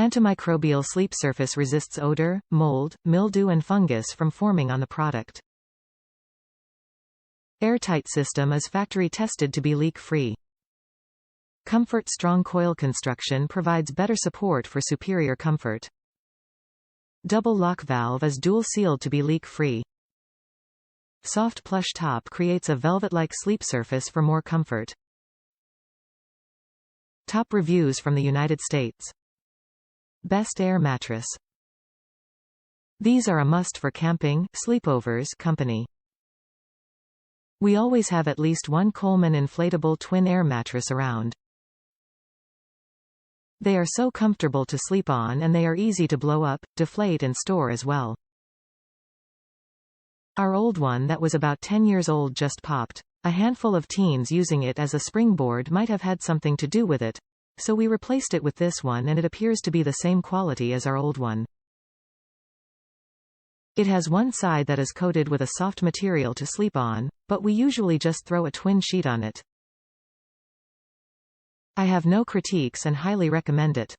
Antimicrobial sleep surface resists odor, mold, mildew and fungus from forming on the product. Airtight system is factory tested to be leak-free. ComfortStrong coil construction provides better support for superior comfort. Double lock valve is dual sealed to be leak-free. Soft plush top creates a velvet-like sleep surface for more comfort. Top reviews from the United States. Best air mattress. These are a must for camping, sleepovers, company. We always have at least one Coleman inflatable twin air mattress around. They are so comfortable to sleep on and they are easy to blow up, deflate and store as well. Our old one that was about 10 years old just popped. A handful of teens using it as a springboard might have had something to do with it, so we replaced it with this one and it appears to be the same quality as our old one. It has one side that is coated with a soft material to sleep on, but we usually just throw a twin sheet on it. I have no critiques and highly recommend it.